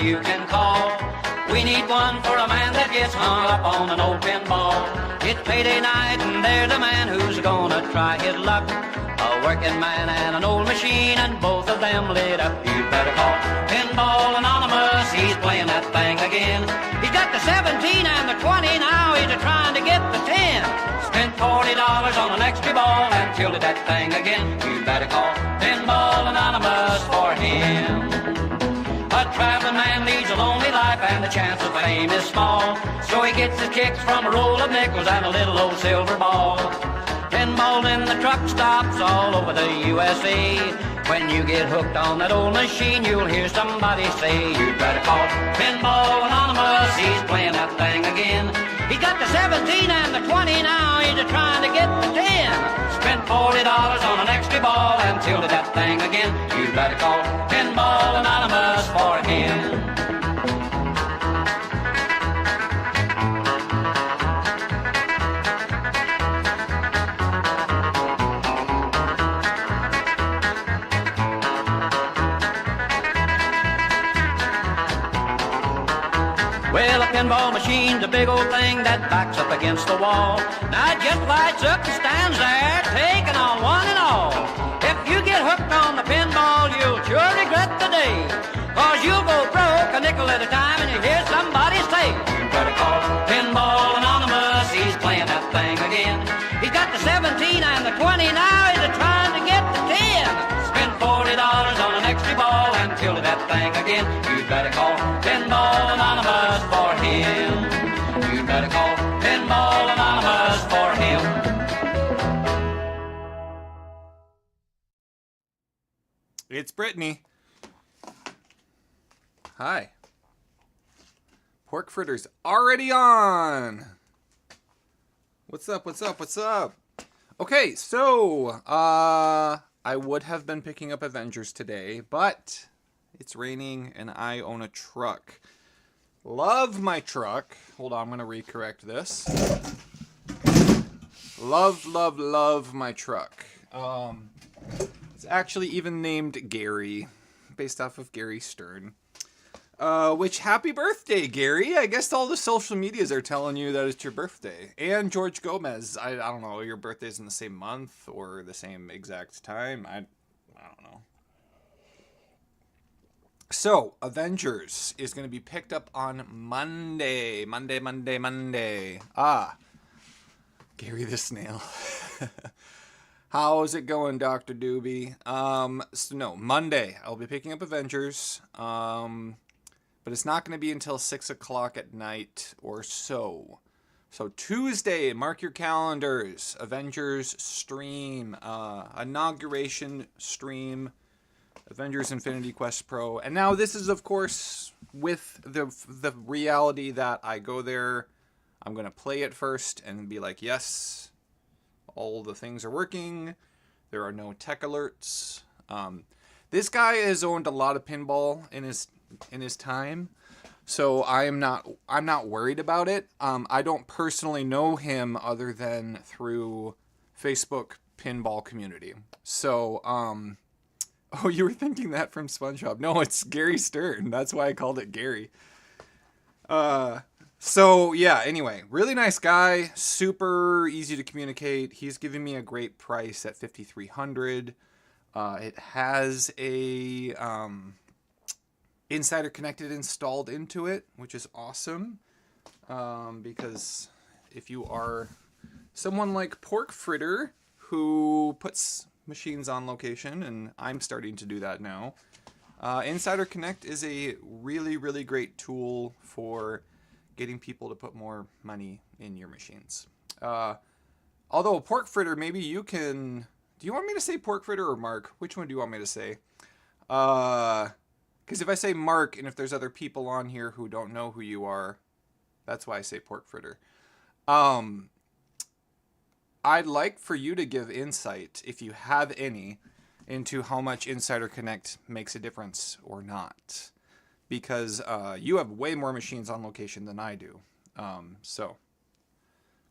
you can call. We need one for a man that gets hung up on an old pinball. It's payday night and there's a man who's gonna try his luck. A working man and an old machine, and both of them lit up. You'd better call Pinball Anonymous, he's playing that thing again. He's got the 17 and the 20, now he's trying to get the 10. Spent $40 on an extra ball and tilted that thing again. You'd better call Pinball Anonymous for him. A traveling man leads a lonely life and the chance of fame is small. So he gets his kicks from a roll of nickels and a little old silver ball. Pinball in the truck stops all over the USA. When you get hooked on that old machine, you'll hear somebody say, you'd better call Pinball Anonymous, he's playing that thing again. He's got the 17 and the 20, now he's trying to get the 10. Spent $40 on an extra ball and tilted that thing again. You'd better call Pinball Anonymous for him. Well, a pinball machine's a big old thing that backs up against the wall. Now it just lights up and stands there, taking on one and all. If you get hooked on the pinball, you'll sure regret the day. Cause you'll go broke a nickel at a time and you hear somebody say, you better call Pinball Anonymous, he's playing that thing again. He's got the 17 and the 20, now he's trying to get the 10. Spent $40 on an extra ball and tilted that thing again. You'd better call Pinball Anonymous for him. You'd better call Pinball Anonymous for him. It's Brittany. Hi. Pork Fritter's already on. What's up, what's up, what's up? Okay, so, I would have been picking up Avengers today, but it's raining and I own a truck. Love my truck. Hold on, I'm going to recorrect this. Love, love, love my truck. It's actually even named Gary, based off of Gary Stern. Which, happy birthday, Gary. I guess all the social medias are telling you that it's your birthday. And George Gomez. I don't know, your birthday's in the same month or the same exact time. I don't know. So, Avengers is going to be picked up on Monday. Monday. Gary the Snail. How's it going, Dr. Doobie? So no, Monday I'll be picking up Avengers. But it's not going to be until 6 o'clock at night or so. So Tuesday, mark your calendars. Avengers stream, inauguration stream, Avengers Infinity Quest Pro. And now this is, of course, with the reality that I go there, I'm going to play it first and be like, yes, all the things are working. There are no tech alerts. This guy has owned a lot of pinball in his time, so I'm not worried about it. I don't personally know him other than through Facebook pinball community. So, oh, you were thinking that from SpongeBob? No, it's Gary Stern. That's why I called it Gary. So yeah. Anyway, really nice guy, super easy to communicate. He's giving me a great price at $5,300. It has a Insider Connected installed into it, which is awesome. Because if you are someone like Pork Fritter who puts machines on location, and I'm starting to do that now, Insider Connect is a really, really great tool for getting people to put more money in your machines. Although Pork Fritter, maybe you can... Do you want me to say Pork Fritter or Mark? Which one do you want me to say? Because if I say Mark, and if there's other people on here who don't know who you are, that's why I say Pork Fritter. I'd like for you to give insight, if you have any, into how much Insider Connect makes a difference or not. Because you have way more machines on location than I do. So,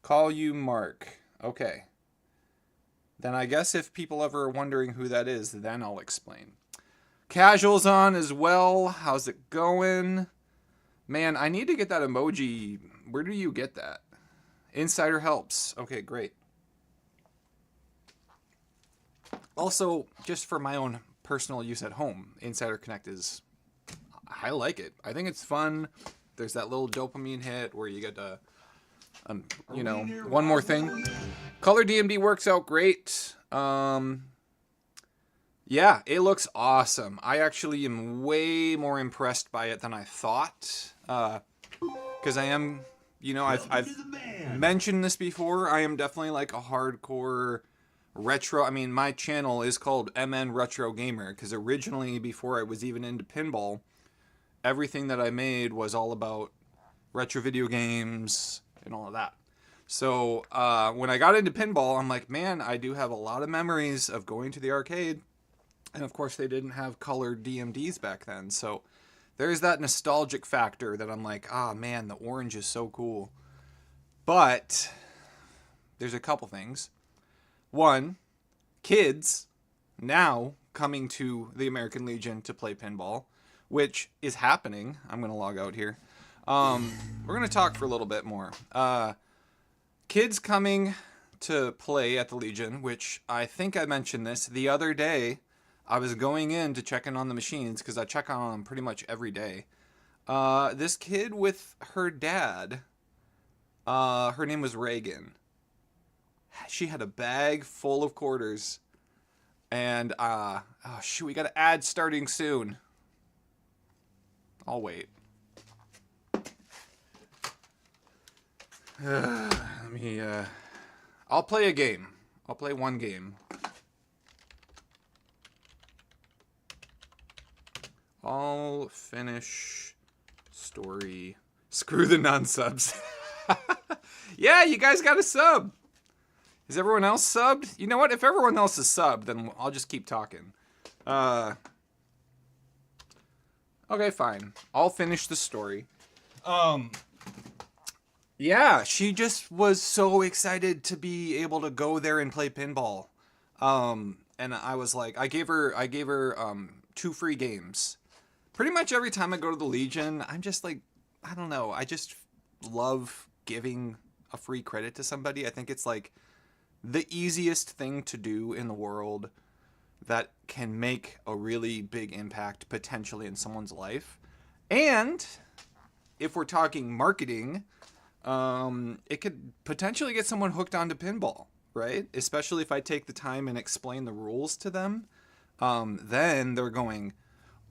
call you Mark. Okay. Then I guess if people ever are wondering who that is, then I'll explain. Casual's on as well. How's it going? Man, I need to get that emoji. Where do you get that? Insider helps. Okay, great. Also, just for my own personal use at home, Insider Connect is... I like it. I think it's fun. There's that little dopamine hit where you get to, one more thing. Color DMD works out great. Yeah, it looks awesome. I actually am way more impressed by it than I thought. Because I am, I've mentioned this before. I am definitely like a hardcore retro. I mean, my channel is called MN Retro Gamer because originally, before I was even into pinball, everything that I made was all about retro video games and all of that. So when I got into pinball, I'm like, man, I do have a lot of memories of going to the arcade. And of course, they didn't have colored DMDs back then. So there's that nostalgic factor that I'm like, man, the orange is so cool. But there's a couple things. One, kids now coming to the American Legion to play pinball, which is happening. I'm going to log out here. We're going to talk for a little bit more. Kids coming to play at the Legion, which I think I mentioned this the other day. I was going in to check in on the machines because I check on them pretty much every day. This kid with her dad, her name was Reagan. She had a bag full of quarters. And, shoot, we got an ad starting soon. I'll wait. I'll play a game. I'll play one game. I'll finish story. Screw the non-subs. Yeah, you guys got a sub. Is everyone else subbed? You know what? If everyone else is subbed, then I'll just keep talking. Okay, fine. I'll finish the story. Yeah, she just was so excited to be able to go there and play pinball. And I was like, I gave her 2 free games. Pretty much every time I go to the Legion, I'm just like, I don't know. I just love giving a free credit to somebody. I think it's like the easiest thing to do in the world that can make a really big impact potentially in someone's life. And if we're talking marketing, it could potentially get someone hooked onto pinball, right? Especially if I take the time and explain the rules to them. Then they're going,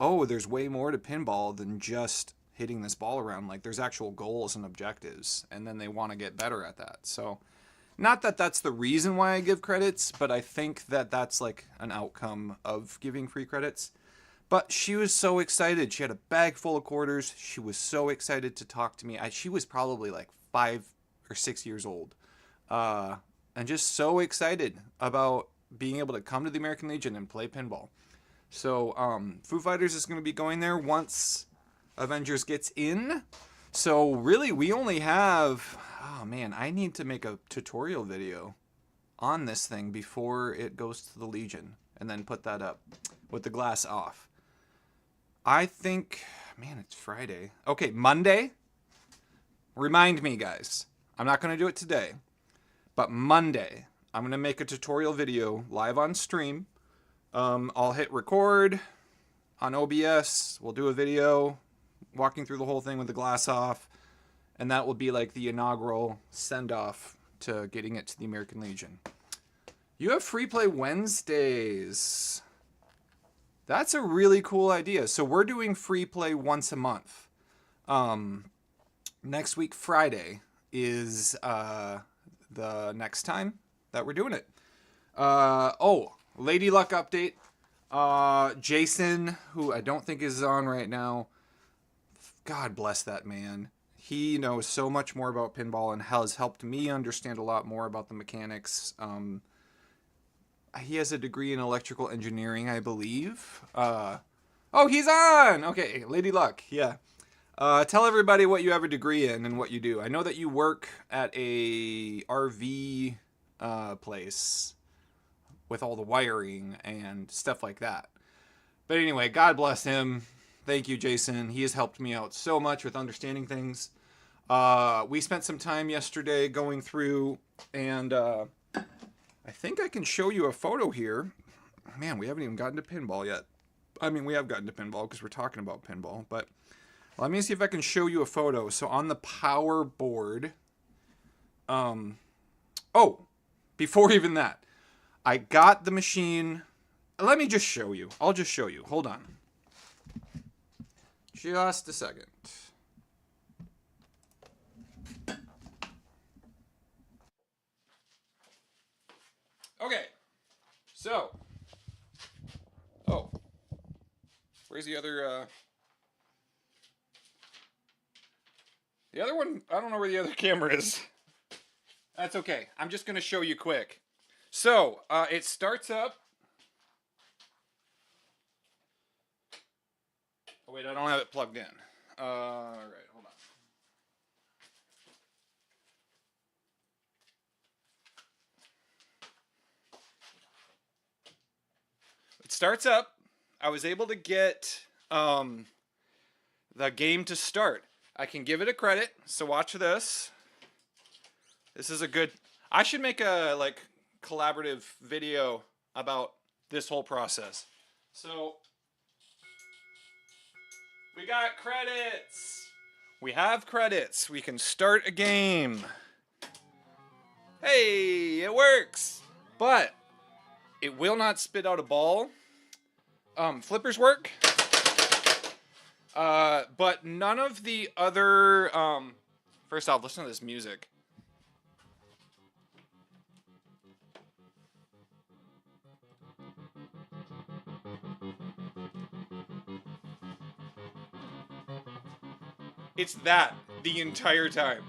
oh, there's way more to pinball than just hitting this ball around. Like, there's actual goals and objectives, and then they want to get better at that. So, not that that's the reason why I give credits, but I think that that's like an outcome of giving free credits. But she was so excited. She had a bag full of quarters. She was so excited to talk to me. She was probably like 5 or 6 years old. And just so excited about being able to come to the American Legion and play pinball. So, Foo Fighters is going to be going there once Avengers gets in. So, really, we only have... Oh, man, I need to make a tutorial video on this thing before it goes to the Legion. And then put that up with the glass off. I think... Man, it's Friday. Okay, Monday. Remind me, guys. I'm not going to do it today. But Monday, I'm going to make a tutorial video live on stream. I'll hit record on OBS. We'll do a video walking through the whole thing with the glass off. And that will be like the inaugural send-off to getting it to the American Legion. You have free play Wednesdays. That's a really cool idea. So we're doing free play once a month. Next week, Friday, is the next time that we're doing it. Lady Luck update. Jason, who I don't think is on right now. God bless that man. He knows so much more about pinball and has helped me understand a lot more about the mechanics. He has a degree in electrical engineering, I believe. He's on! Okay, Lady Luck, yeah. Tell everybody what you have a degree in and what you do. I know that you work at a RV place with all the wiring and stuff like that. But anyway, God bless him. Thank you, Jason. He has helped me out so much with understanding things. We spent some time yesterday going through, and I think I can show you a photo here. Man, we haven't even gotten to pinball yet. I mean, we have gotten to pinball because we're talking about pinball, but let me see if I can show you a photo. So on the power board, oh, before even that, I got the machine. Let me just show you. I'll just show you. Hold on. Just a second. Okay. So. Oh. Where's the other, the other one? I don't know where the other camera is. That's okay. I'm just going to show you quick. So, it starts up. Oh, wait, I don't have it plugged in. All right, hold on. It starts up. I was able to get the game to start. I can give it a credit. So watch this. This is a good. I should make a collaborative video about this whole process. So we got credits. We have credits. We can start a game. Hey, it works. But it will not spit out a ball. Flippers work. But none of the other, first off, listen to this music. It's that the entire time.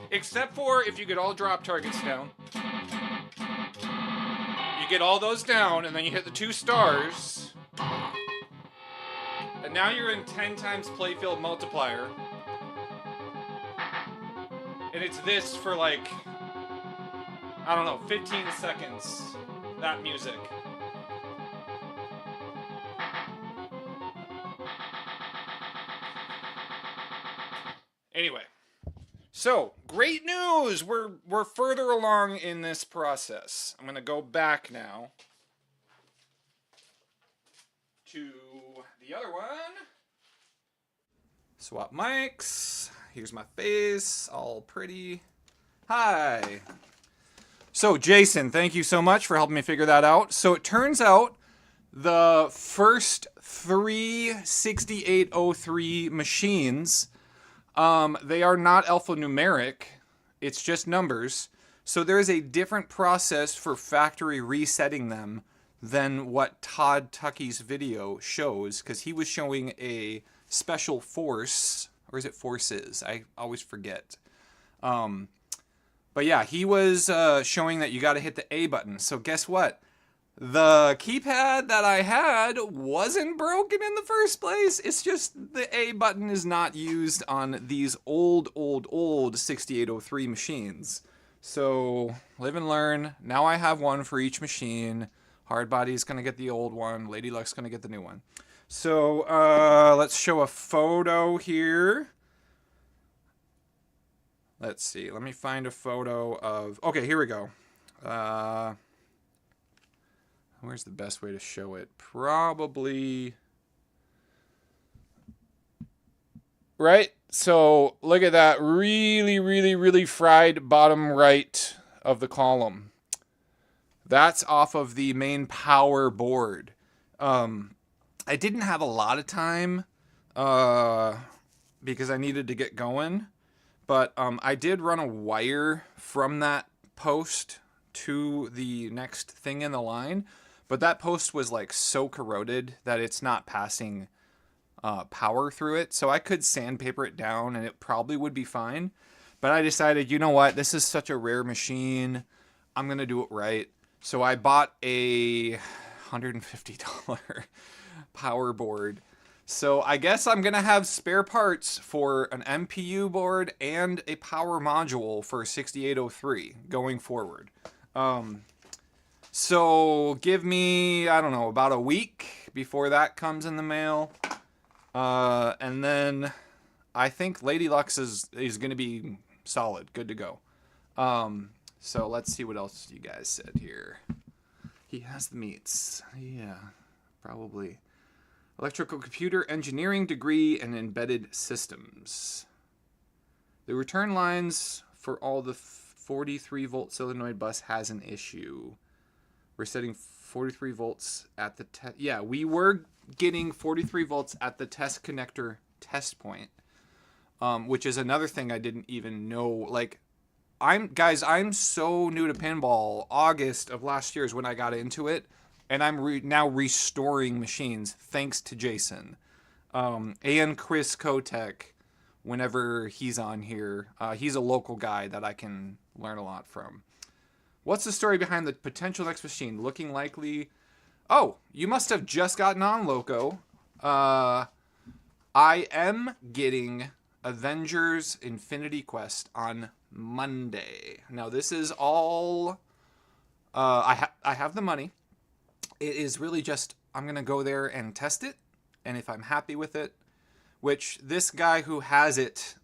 Except for if you get all drop targets down. You get all those down, and then you hit the 2 stars. And now you're in 10 times playfield multiplier. And it's this for I don't know, 15 seconds. That music. Anyway, so great news. We're further along in this process. I'm gonna go back now to the other one. Swap mics. Here's my face, all pretty. Hi. So Jason, thank you so much for helping me figure that out. So it turns out the first 3 6803 machines, they are not alphanumeric, it's just numbers. So there is a different process for factory resetting them than what Todd Tuckey's video shows, because he was showing a special force, or is it forces? I always forget. But yeah, he was showing that you got to hit the A button. So guess what? The keypad that I had wasn't broken in the first place. It's just the A button is not used on these old 6803 machines. So live and learn. Now I have one for each machine. Hardbody's going to get the old one. Lady Luck's going to get the new one. So let's show a photo here. Let's see. Let me find a photo of... Okay, here we go. Where's the best way to show it? Probably... Right? So look at that really fried bottom right of the column. That's off of the main power board. I didn't have a lot of time because I needed to get going. But I did run a wire from that post to the next thing in the line. But that post was so corroded that it's not passing power through it. So I could sandpaper it down and it probably would be fine. But I decided, you know what? This is such a rare machine. I'm going to do it right. So I bought a $150 power board. So I guess I'm going to have spare parts for an MPU board and a power module for 6803 going forward. So give me, I don't know, about a week before that comes in the mail. And then I think Lady Luck's is going to be solid, good to go. So let's see what else you guys said here. He has the meats. Yeah, probably. Electrical computer engineering degree and embedded systems. The return lines for all the 43-volt solenoid bus has an issue. We're setting 43 volts at the test. Yeah, we were getting 43 volts at the test connector test point, which is another thing I didn't even know. Like, I'm so new to pinball. August of last year is when I got into it, and I'm now restoring machines thanks to Jason, and Chris Kotek. Whenever he's on here, he's a local guy that I can learn a lot from. What's the story behind the potential next machine? Looking likely. Oh, you must have just gotten on, Loco. I am getting Avengers Infinity Quest on Monday. Now, this is all... I have the money. It is really just, I'm going to go there and test it. And if I'm happy with it, which this guy who has it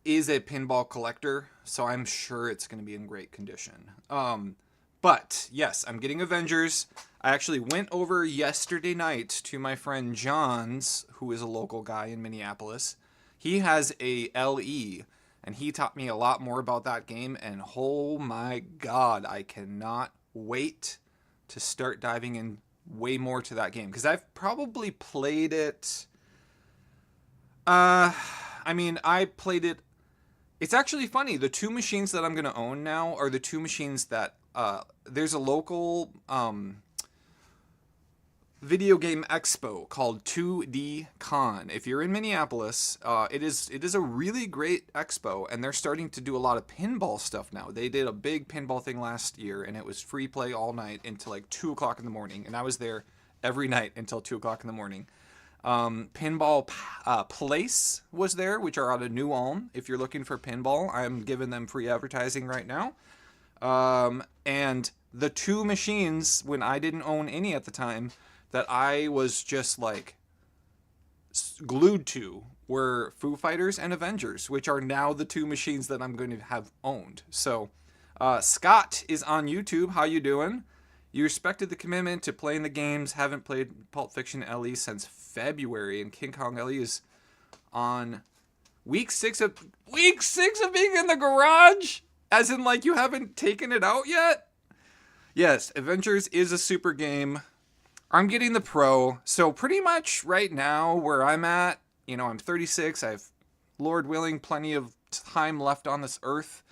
is a pinball collector, so I'm sure it's going to be in great condition. But, yes, I'm getting Avengers. I actually went over yesterday night to my friend John's, who is a local guy in Minneapolis. He has a LE, and he taught me a lot more about that game, and oh my god, I cannot wait to start diving in way more to that game, because I've probably played it... I played it... It's actually funny, the two machines that I'm going to own now are the two machines that... there's a local video game expo called 2D Con. If you're in Minneapolis, it is a really great expo, and they're starting to do a lot of pinball stuff now. They did a big pinball thing last year, and it was free play all night until like 2 o'clock in the morning, and I was there every night until 2 o'clock in the morning. Pinball Place was there, which are out of New Ulm. If you're looking for pinball, I'm giving them free advertising right now. And the two machines, when I didn't own any at the time, that I was just like glued to were Foo Fighters and Avengers, which are now the two machines that I'm going to have owned. So, Scott is on YouTube. How you doing? You respected the commitment to playing the games. Haven't played Pulp Fiction LE since February, and King Kong LE is on week 6 of being in the garage. As in, like, you haven't taken it out yet? Yes, Avengers is a super game. I'm getting the Pro. So pretty much right now where I'm at, I'm 36. I have, Lord willing, plenty of time left on this earth.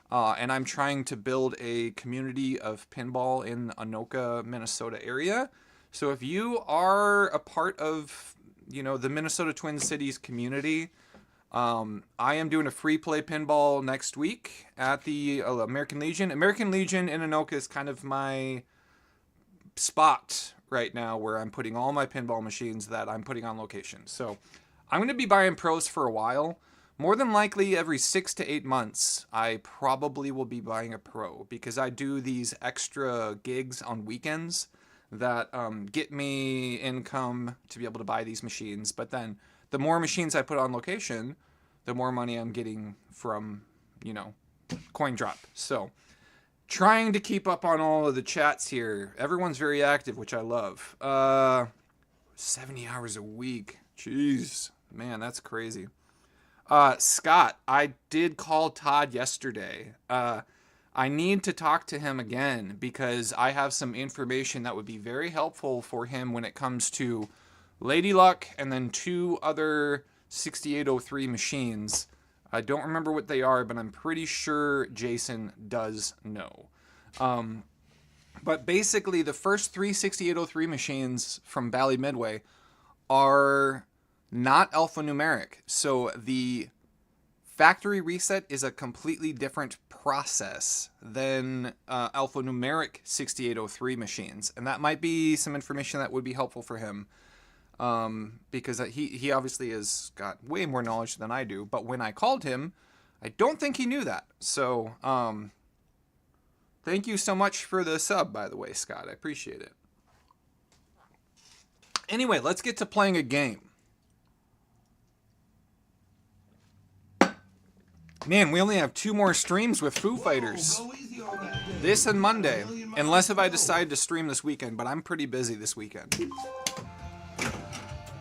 And I'm trying to build a community of pinball in Anoka, Minnesota area. So if you are a part of, the Minnesota Twin Cities community... I am doing a free play pinball next week at the American Legion. American Legion in Anoka is kind of my spot right now where I'm putting all my pinball machines that I'm putting on location. So I'm going to be buying pros for a while. More than likely every 6 to 8 months, I probably will be buying a pro because I do these extra gigs on weekends that get me income to be able to buy these machines. But then the more machines I put on location, the more money I'm getting from, coin drop. So, trying to keep up on all of the chats here. Everyone's very active, which I love. 70 hours a week. Jeez. Man, that's crazy. Scott, I did call Todd yesterday. I need to talk to him again because I have some information that would be very helpful for him when it comes to Lady Luck and then 2 other 6803 machines. I don't remember what they are, but I'm pretty sure Jason does know. But basically, the first 3 6803 machines from Bally Midway are not alphanumeric. So the factory reset is a completely different process than alphanumeric 6803 machines. And that might be some information that would be helpful for him. Because he obviously has got way more knowledge than I do. But when I called him, I don't think he knew that. So, Thank you so much for the sub, by the way, Scott. I appreciate it. Anyway, let's get to playing a game. Man, we only have 2 more streams with Foo Fighters. This and Monday. Unless if I decide to stream this weekend, but I'm pretty busy this weekend.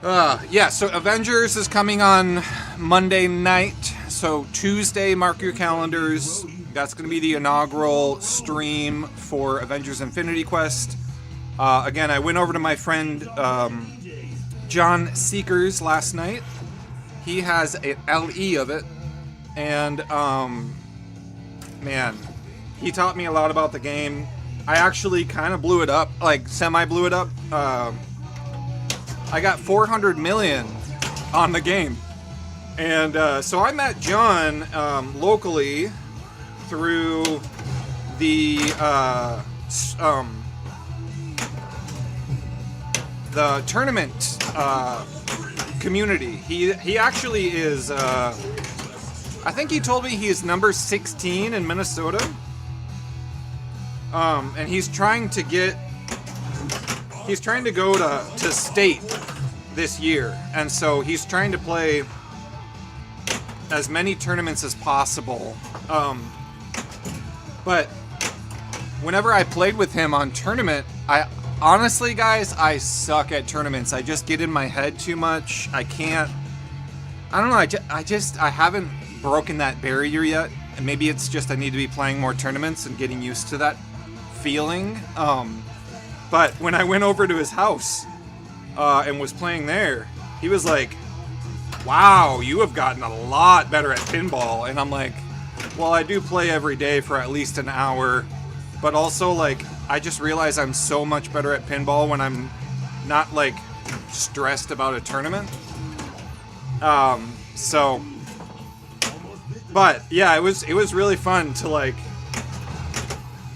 Yeah, so Avengers is coming on Monday night. So Tuesday, mark your calendars. That's going to be the inaugural stream for Avengers Infinity Quest. Again, I went over to my friend John Seekers last night. He has an LE of it. And, man, he taught me a lot about the game. I actually kind of blew it up, like semi-blew it up. I got 400 million on the game. And so I met John locally through the tournament community. He actually is, I think he told me he is number 16 in Minnesota. And he's trying to go to state this year. And so he's trying to play as many tournaments as possible. But whenever I played with him on tournament, honestly, guys, I suck at tournaments. I just get in my head too much. I don't know, I haven't broken that barrier yet. And maybe it's just I need to be playing more tournaments and getting used to that feeling. But when I went over to his house and was playing there, he was like, wow, you have gotten a lot better at pinball. And I'm like, well, I do play every day for at least an hour, but also, like, I just realize I'm so much better at pinball when I'm not, like, stressed about a tournament. So, but yeah, it was really fun to, like,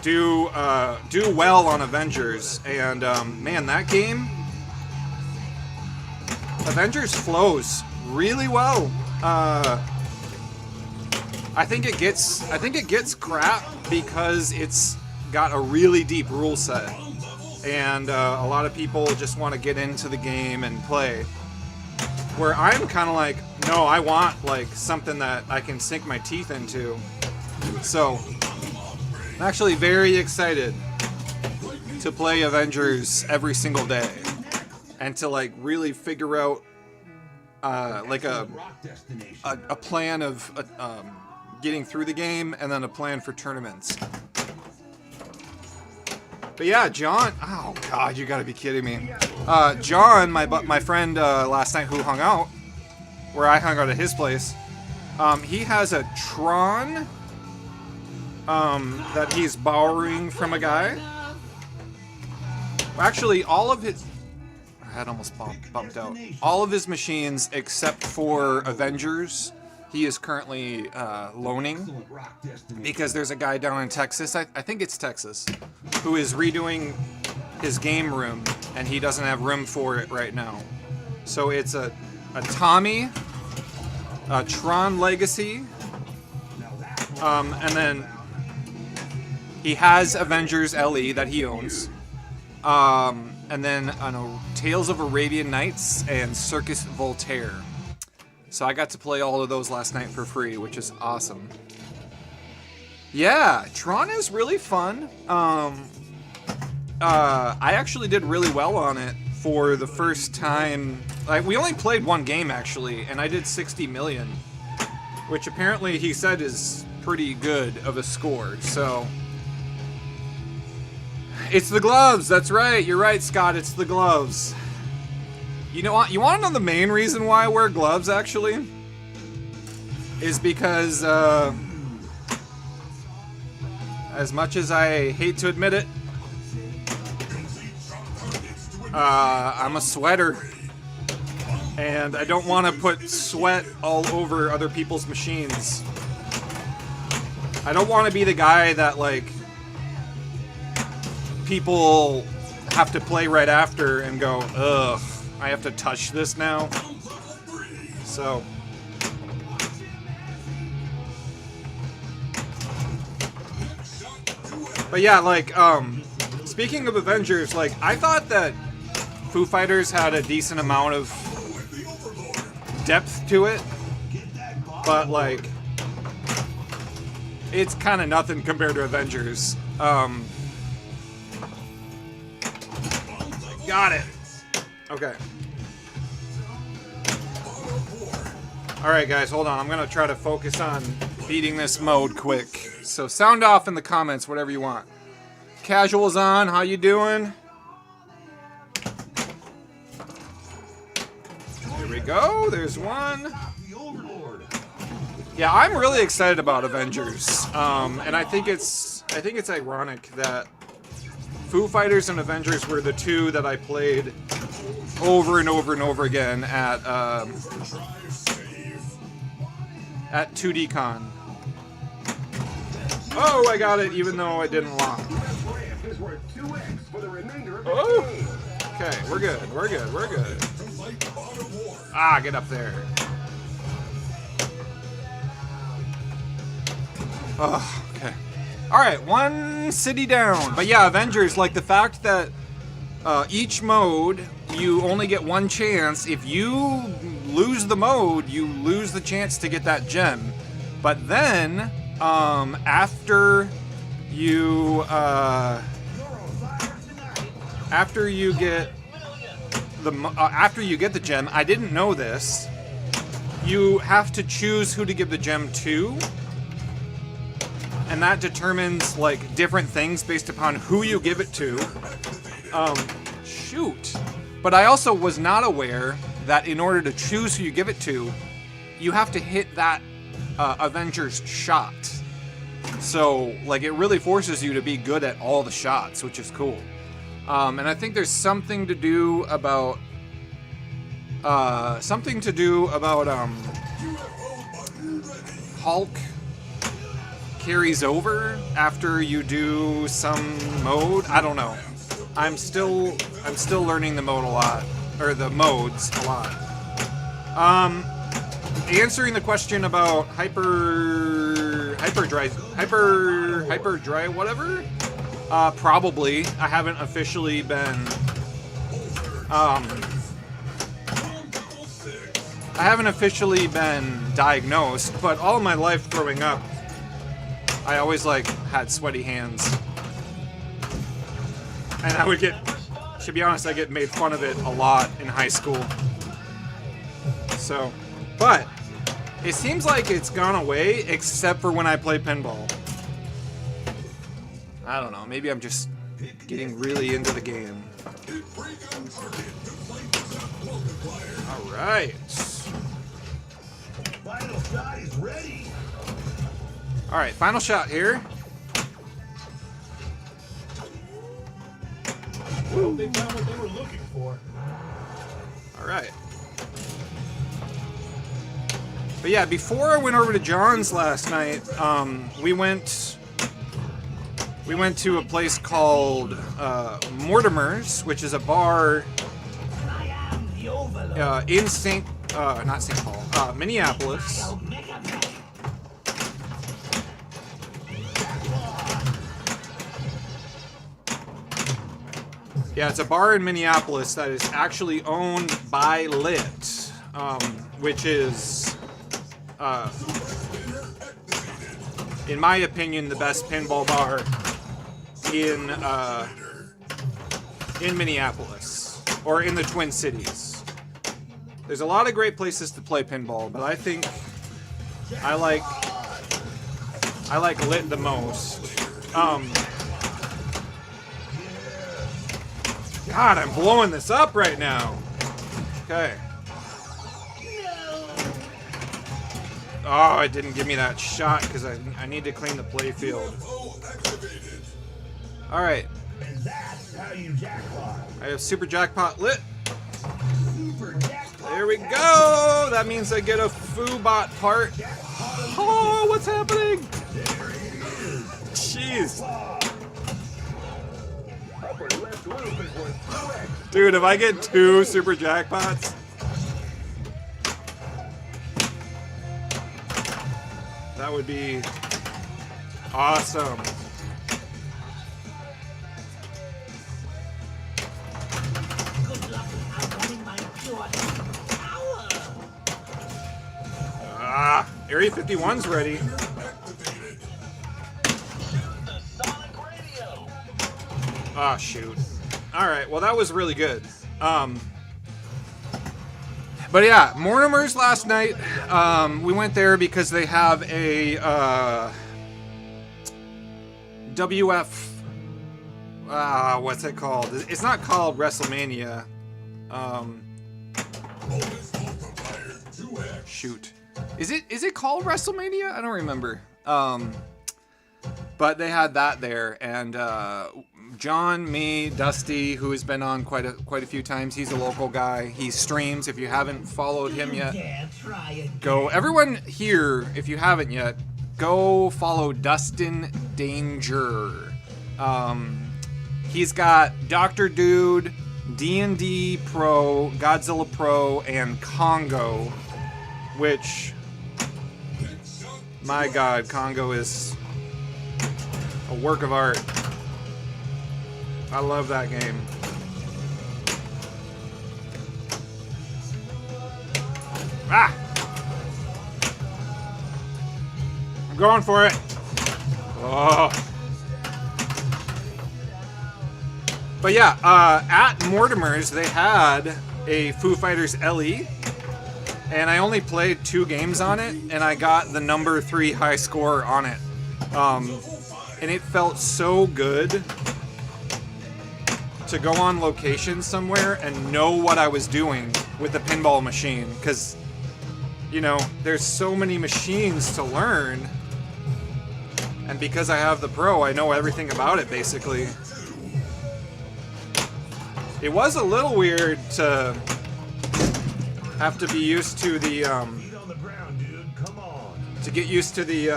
do well on Avengers. And man, that game, Avengers flows really well. I think it gets crap because it's got a really deep rule set, and a lot of people just want to get into the game and play. Where I'm kind of like, no, I want like something that I can sink my teeth into. So I'm actually very excited to play Avengers every single day and to like really figure out like a plan of getting through the game, and then a plan for tournaments. But yeah, John, oh god, you gotta be kidding me. John, my friend last night who hung out, where I hung out at his place, he has a Tron that he's borrowing from a guy. Actually, all of his... I had almost bumped out. All of his machines, except for Avengers, he is currently loaning, because there's a guy down in Texas, I think it's Texas, who is redoing his game room, and he doesn't have room for it right now. So it's a Tommy, a Tron Legacy, and then he has Avengers LE that he owns, and then Tales of Arabian Nights and Circus Voltaire. So I got to play all of those last night for free, which is awesome. Yeah, Tron is really fun. I actually did really well on it for the first time. Like, we only played one game, actually, and I did 60 million, which apparently he said is pretty good of a score, so... It's the gloves, that's right, you're right, Scott, it's the gloves. You know what? You want to know the main reason why I wear gloves, actually? Is because, as much as I hate to admit it, I'm a sweater. And I don't want to put sweat all over other people's machines. I don't want to be the guy that, like, people have to play right after and go, ugh. I have to touch this now. So. But yeah, like, speaking of Avengers, like, I thought that Foo Fighters had a decent amount of depth to it, but, like, it's kind of nothing compared to Avengers. Got it. Okay. Alright, guys, hold on. I'm going to try to focus on beating this mode quick. So sound off in the comments, whatever you want. Casuals on, how you doing? Here we go, there's one. Yeah, I'm really excited about Avengers. And I think it's ironic that Foo Fighters and Avengers were the two that I played over and over and over again at 2DCon. Oh, I got it, even though I didn't lock. Oh! Okay, we're good, we're good, we're good. Ah, get up there. Oh, okay. Alright, one city down. But yeah, Avengers, like the fact that each mode, you only get one chance. If you lose the mode, you lose the chance to get that gem. But then, after you get the gem, I didn't know this. You have to choose who to give the gem to, and that determines like different things based upon who you give it to. Shoot. But I also was not aware that in order to choose who you give it to, you have to hit that Avengers shot. So, like, it really forces you to be good at all the shots, which is cool. And I think there's something to do about Hulk carries over after you do some mode. I don't know. I'm still learning the mode a lot, or the modes a lot. Answering the question about hyperdrive, whatever. Probably. I haven't officially been. Diagnosed, but all my life growing up, I always like had sweaty hands, and I would get. To be honest, I get made fun of it a lot in high school. So, but it seems like it's gone away, except for when I play pinball. I don't know, maybe I'm just getting really into the game. Alright. Final shot is ready. Alright, final shot here. Well, they found what they were looking for. Alright. But yeah, before I went over to John's last night, we went to a place called Mortimer's, which is a bar in Minneapolis. Yeah, it's a bar in Minneapolis that is actually owned by Lit, which is, in my opinion, the best pinball bar in Minneapolis, or in the Twin Cities. There's a lot of great places to play pinball, but I think I like Lit the most. God, I'm blowing this up right now. Okay. Oh, it didn't give me that shot because I need to clean the play field. Alright. And that's how you jackpot. I have Super Jackpot lit. Super jackpot. There we go! That means I get a Foobot part. Oh, what's happening? Jeez. Upper left loop is worth 2x. Dude, if I get 2 Super Jackpots. That would be awesome. Area 51's ready. Ah, shoot. Alright, well that was really good. But yeah, Mortimer's last night, we went there because they have a WF, what's it called? It's not called WrestleMania. Shoot. Is it called WrestleMania? I don't remember. But they had that there, and John, me, Dusty, who has been on quite a few times. He's a local guy. He streams. If you haven't followed him yet, go. Everyone here, if you haven't yet, go follow Dustin Danger. He's got Dr. Dude, D&D Pro, Godzilla Pro, and Congo, which, my God, Congo is a work of art. I love that game. Ah! I'm going for it. Oh. But yeah, at Mortimer's, they had a Foo Fighters LE, and I only played 2 games on it, and I got the number 3 high score on it. And it felt so good to go on location somewhere and know what I was doing with the pinball machine, because, you know, there's so many machines to learn, and because I have the Pro, I know everything about it, basically. It was a little weird to have to be used to the, to get used to the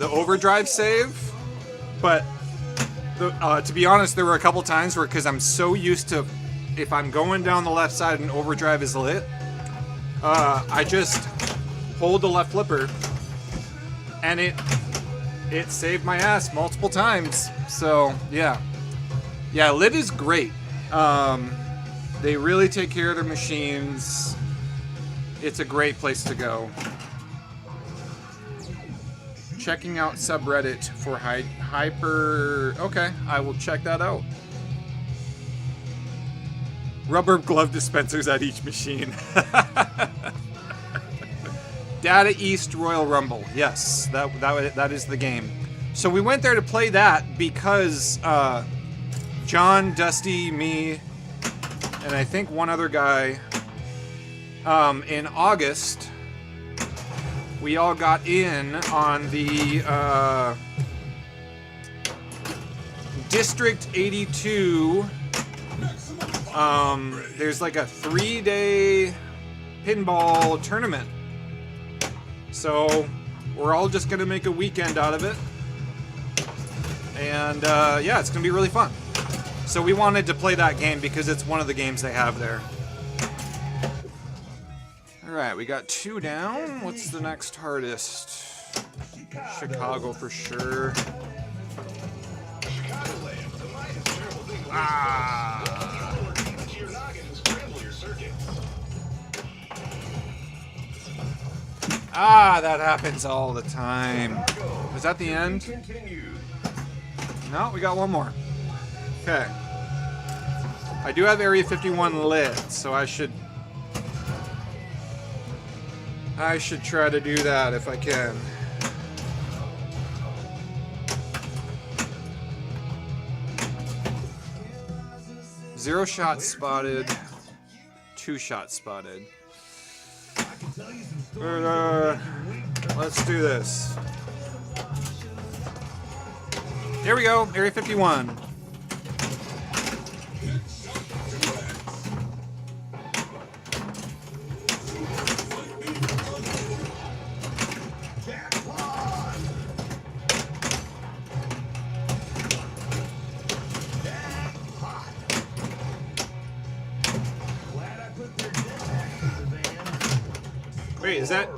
overdrive save, but to be honest, there were a couple times where, because I'm so used to, if I'm going down the left side and overdrive is lit, I just hold the left flipper, and it saved my ass multiple times. So yeah, lit is great. They really take care of their machines. It's a great place to go. Checking out subreddit for hyper. Okay, I will check that out. Rubber glove dispensers at each machine. Data East Royal Rumble. Yes, that is the game. So we went there to play that because John, Dusty, me, and I think one other guy, in August, we all got in on the District 82. There's like a 3-day pinball tournament. So we're all just going to make a weekend out of it. And yeah, it's going to be really fun. So we wanted to play that game because it's one of the games they have there. Alright, we got 2 down. What's the next hardest? Chicago for sure. That happens all the time. Was that the end? No, we got one more. Okay. I do have Area 51 lit, so I should try to do that if I can. Zero shot spotted. 2 shots spotted. Let's do this. There we go. Area 51. Wait, is that...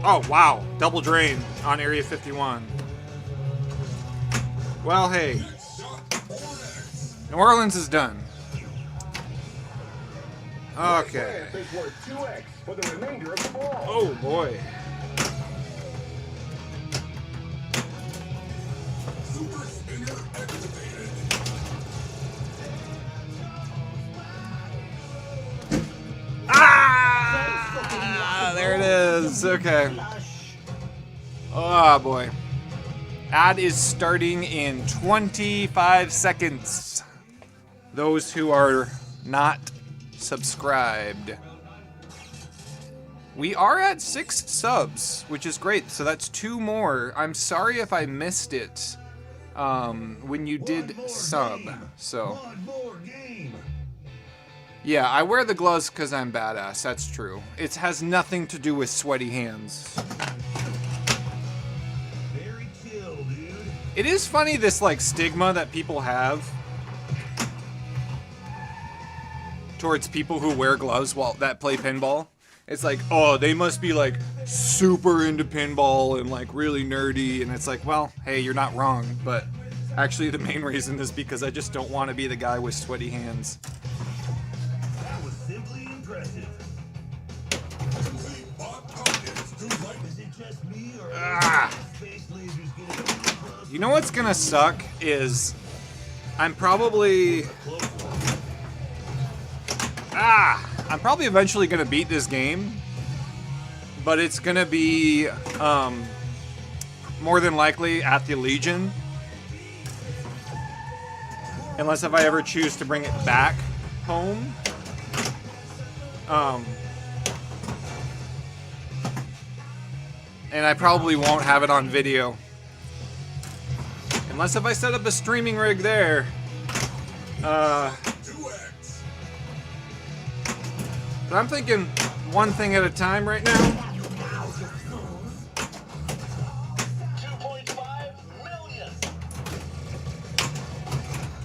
Oh, wow. Double drain on Area 51. Well, hey. New Orleans is done. Okay. Is worth 2x for the remainder of the ball. Oh boy. Super spinner activated. Ah! There it is. Okay. Oh boy. Ad is starting in 25 seconds. Those who are not subscribed. We are at 6 subs, which is great. So that's 2 more. I'm sorry if I missed it when you did sub. So One more game. yeah, I wear the gloves because I'm badass. That's true. It has nothing to do with sweaty hands. Very chill, dude. It is funny, this like stigma that people have towards people who wear gloves while that play pinball. It's like, oh, they must be like super into pinball and like really nerdy, and it's like, well, hey, you're not wrong, but actually the main reason is because I just don't want to be the guy with sweaty hands. That was simply impressive. Complete bot targets to light. Is it just me or Ah. space lasers getting too close? You know what's gonna suck is I'm probably eventually gonna beat this game, but it's gonna be more than likely at the Legion, unless if I ever choose to bring it back home. And I probably won't have it on video, unless if I set up a streaming rig there. 2x. But I'm thinking one thing at a time right now. 2.5 million.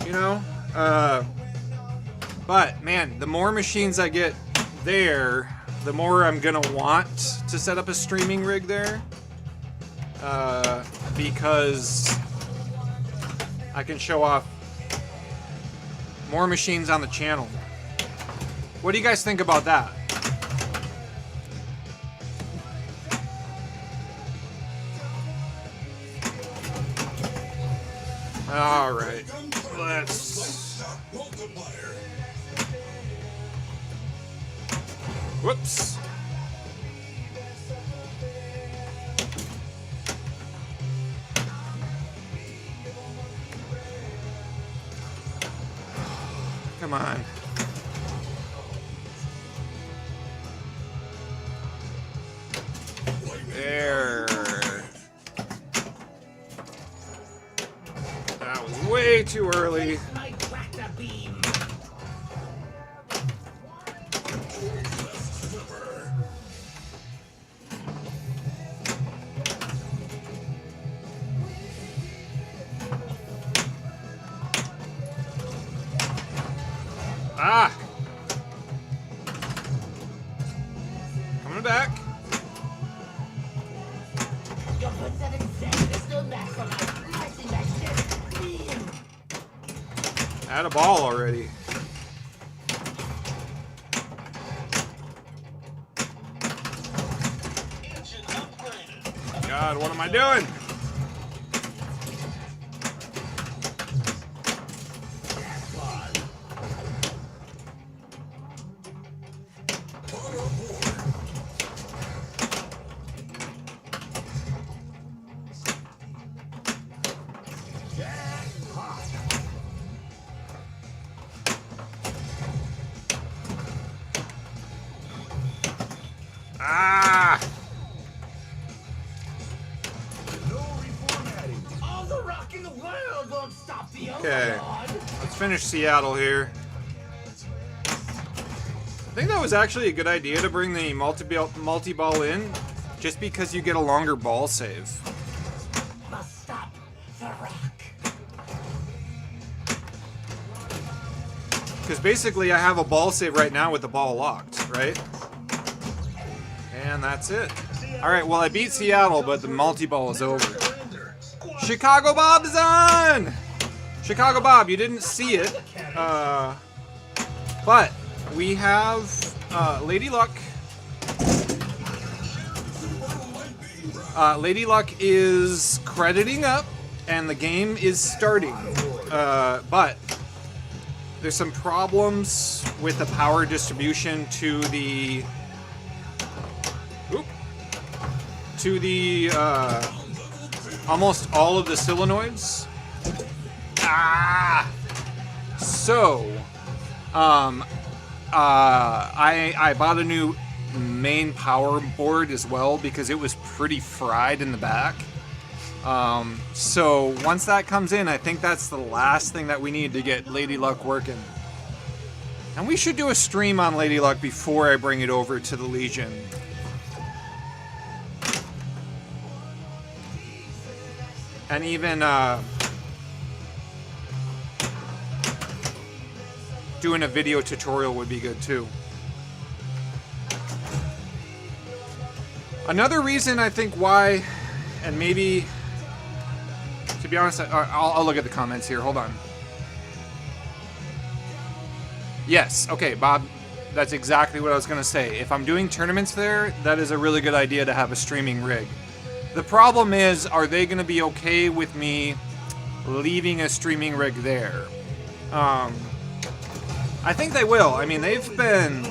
You know? But man, the more machines I get there, the more I'm gonna want to set up a streaming rig there. Because I can show off more machines on the channel. What do you guys think about that? All right, let's. Stop multiplier. Whoops. Come on. There. That was way too early. Ah! Coming back. Had a ball already. God, what am I doing? Ah! No reformatting. All the rock in the world won't stop the Okay, overlord. let's finish Seattle here. I think that was actually a good idea to bring the multi-ball in, just because you get a longer ball save. Must stop the rock. Because basically I have a ball save right now with the ball locked, right? And that's it. Alright, well I beat Seattle, but the multi-ball is over. Chicago Bob is on! Chicago Bob, you didn't see it, but we have Lady Luck. Lady Luck is crediting up, and the game is starting. But there's some problems with the power distribution to the almost all of the solenoids. So I bought a new main power board as well because it was pretty fried in the back. So once that comes in, I think that's the last thing that we need to get Lady Luck working. And we should do a stream on Lady Luck before I bring it over to the Legion. And even doing a video tutorial would be good too. Another reason I think why, and maybe, to be honest, I'll look at the comments here. Hold on. Yes, okay, Bob, that's exactly what I was going to say. If I'm doing tournaments there, that is a really good idea to have a streaming rig. The problem is, are they going to be okay with me leaving a streaming rig there? I think they will. I mean, they've been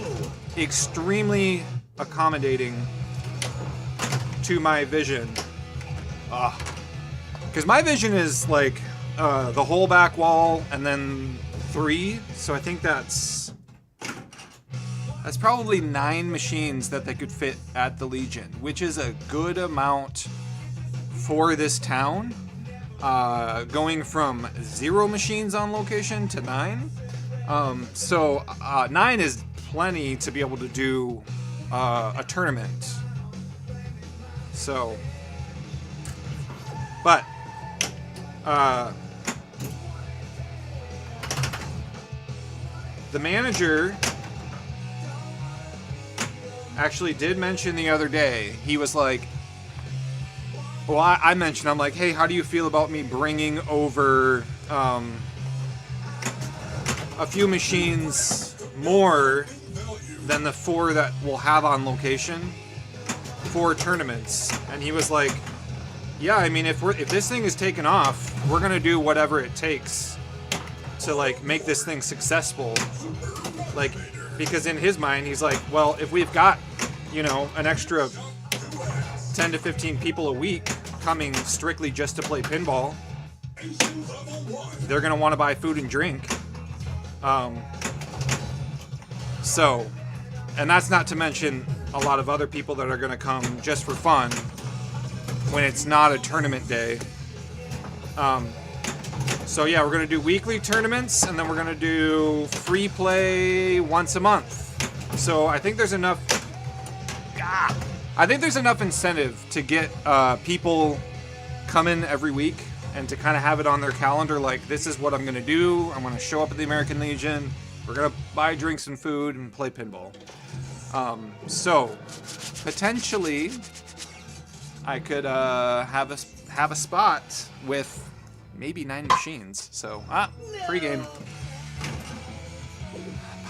extremely accommodating to my vision. Because my vision is like the whole back wall and then 3, so I think that's probably 9 machines that they could fit at the Legion, which is a good amount for this town. Going from 0 machines on location to 9. So 9 is plenty to be able to do a tournament. So, but the manager actually did mention the other day, he was like, well, I mentioned, I'm like, hey, how do you feel about me bringing over a few machines more than the 4 that we'll have on location for tournaments? And he was like, yeah, I mean, if this thing is taken off, we're gonna do whatever it takes to like make this thing successful. Like, because in his mind, he's like, well, if we've got, you know, an extra 10 to 15 people a week coming strictly just to play pinball, they're gonna want to buy food and drink. So, and that's not to mention a lot of other people that are gonna come just for fun when it's not a tournament day. So yeah, we're gonna do weekly tournaments, and then we're gonna do free play once a month. So I think there's enough. I think there's enough incentive to get people coming every week and to kind of have it on their calendar. Like, this is what I'm gonna do. I'm gonna show up at the American Legion. We're gonna buy drinks and food and play pinball. So potentially, I could have a spot with maybe 9 machines. So, free game.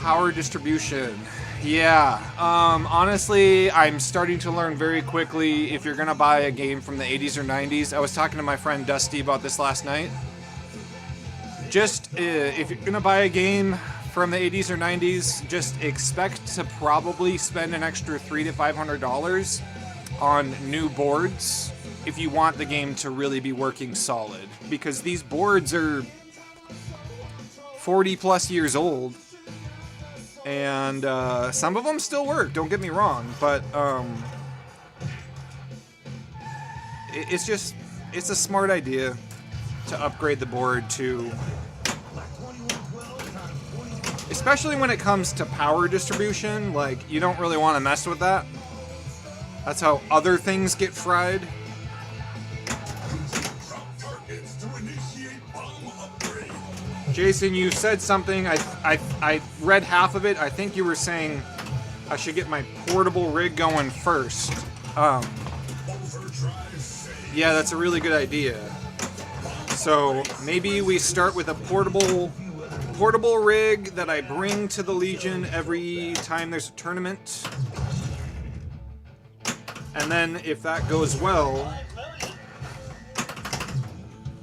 Power distribution. Yeah, honestly, I'm starting to learn very quickly if you're gonna buy a game from the 80s or 90s. I was talking to my friend Dusty about this last night. Just, if you're gonna buy a game from the 80s or 90s, just expect to probably spend an extra $300 to $500 on new boards if you want the game to really be working solid, because these boards are 40 plus years old, and some of them still work, don't get me wrong, but it's a smart idea to upgrade the board to, especially when it comes to power distribution. Like, you don't really want to mess with that. That's how other things get fried. Jason, you said something. I read half of it. I think you were saying I should get my portable rig going first. Yeah, that's a really good idea. So maybe we start with a portable portable rig that I bring to the Legion every time there's a tournament. And then if that goes well,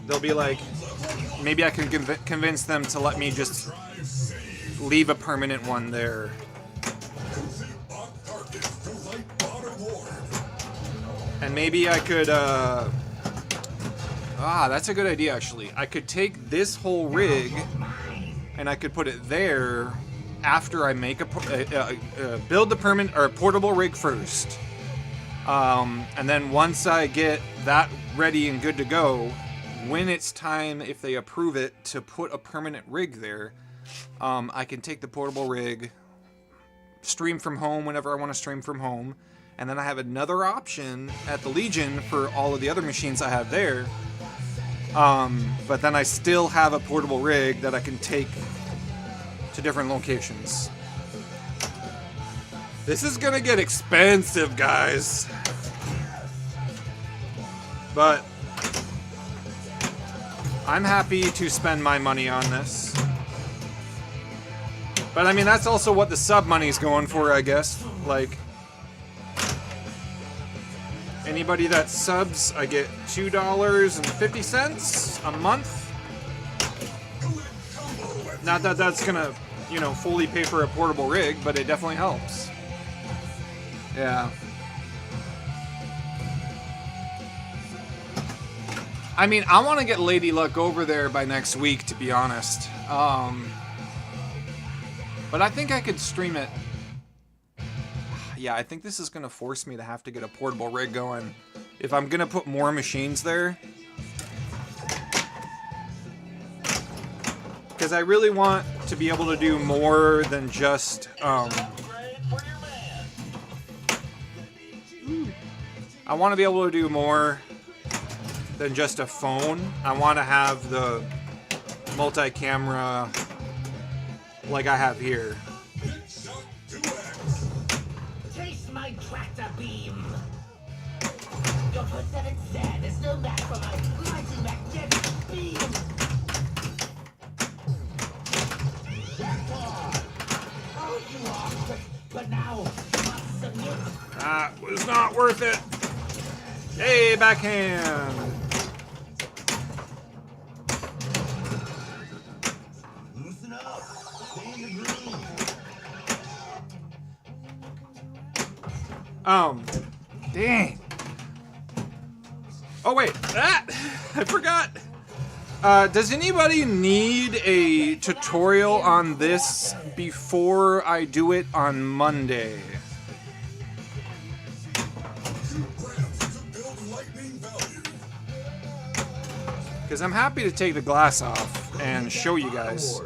they'll be like, maybe I can convince them to let me just leave a permanent one there. And maybe I could, that's a good idea, actually. I could take this whole rig, and I could put it there after I make build the permanent or portable rig first. And then once I get that ready and good to go, when it's time, if they approve it, to put a permanent rig there, I can take the portable rig, stream from home whenever I want to stream from home, and then I have another option at the Legion for all of the other machines I have there. But then I still have a portable rig that I can take to different locations. This is gonna get expensive, guys. But I'm happy to spend my money on this. But I mean, that's also what the sub money's going for, I guess. Like, anybody that subs, I get $2.50 a month. Not that that's gonna, you know, fully pay for a portable rig, but it definitely helps. Yeah. I mean, I want to get Lady Luck over there by next week, to be honest. But I think I could stream it. Yeah, I think this is going to force me to have to get a portable rig going if I'm going to put more machines there. Because I really want to be able to do more than just... I want to be able to do more than just a phone. I want to have the multi-camera like I have here. Taste my tractor beam. Your pathetic sand is no match for my lightning magnetic beam. Oh, you are quick, but now you must submit. That was not worth it. Hey, backhand. Loosen up. Stay in the groove. Dang. Oh wait, I forgot. Does anybody need a tutorial on this before I do it on Monday? Because I'm happy to take the glass off and show you guys.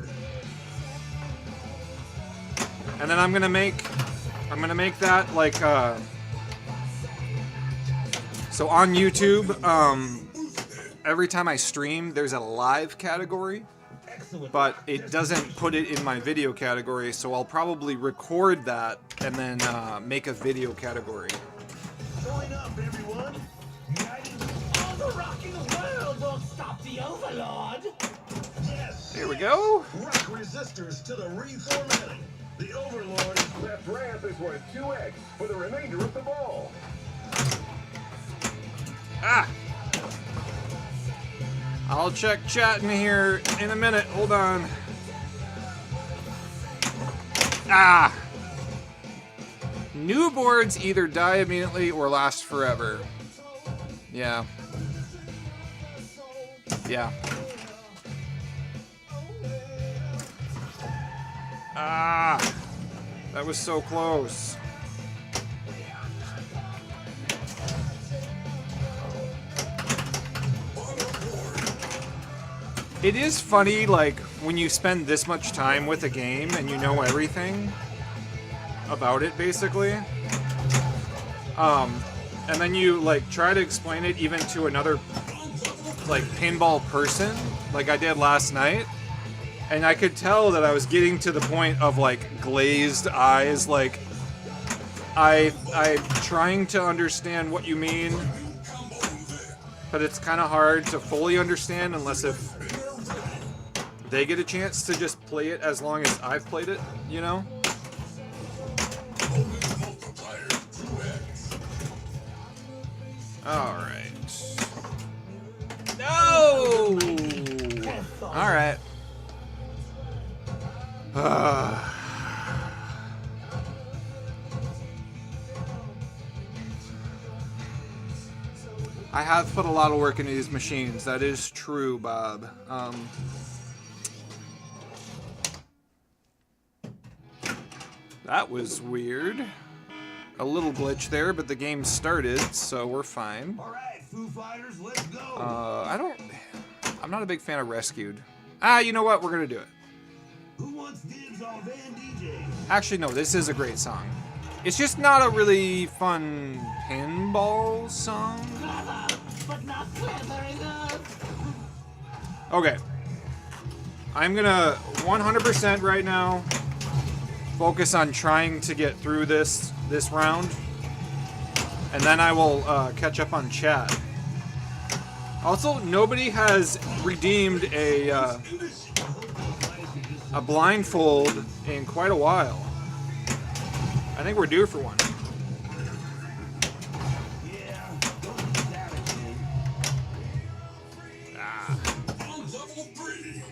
And then I'm gonna make that like so on YouTube, every time I stream there's a live category, but it doesn't put it in my video category, so I'll probably record that and then make a video category. Join up, everyone. All the rock in the world won't stop the Overlord. Yes. There we go. Rock resistors to the reformatting. The Overlord is left ramp is worth 2x for the remainder of the ball. Ah! I'll check chat in here in a minute. Hold on. Ah! New boards either die immediately or last forever. Yeah. Yeah. Ah! That was so close. It is funny, like, when you spend this much time with a game and you know everything about it, basically. And then you, like, try to explain it even to another, like, pinball person, like I did last night. And I could tell that I was getting to the point of, like, glazed eyes, like, I'm trying to understand what you mean, but it's kind of hard to fully understand unless if they get a chance to just play it as long as I've played it, you know? Bonus multiplier 2x. Alright. No! Alright. I have put a lot of work into these machines. That is true, Bob. That was weird. A little glitch there, but the game started, so we're fine. All right, Foo Fighters, let's go. I'm not a big fan of Rescued. Ah, you know what? We're gonna do it. Who wants dibs on Van DJ? Actually, no, this is a great song. It's just not a really fun pinball song. Clever, but not clever enough. Okay. I'm gonna 100% right now focus on trying to get through this round. And then I will catch up on chat. Also, nobody has redeemed a blindfold in quite a while. I think we're due for one. Yeah, don't do that again. On level 3.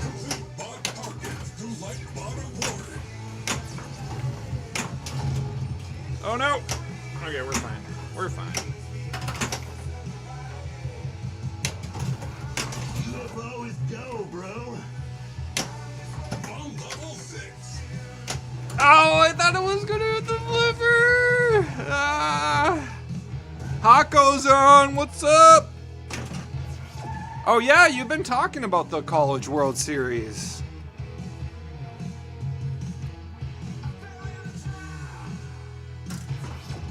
Complete bot targets to light bot award. Oh no! Okay, we're fine. We're fine. UFO is go, bro. On level 6. Oh, I thought it was gonna hit the flipper! Ah. Hako's on, what's up? Oh yeah, you've been talking about the College World Series.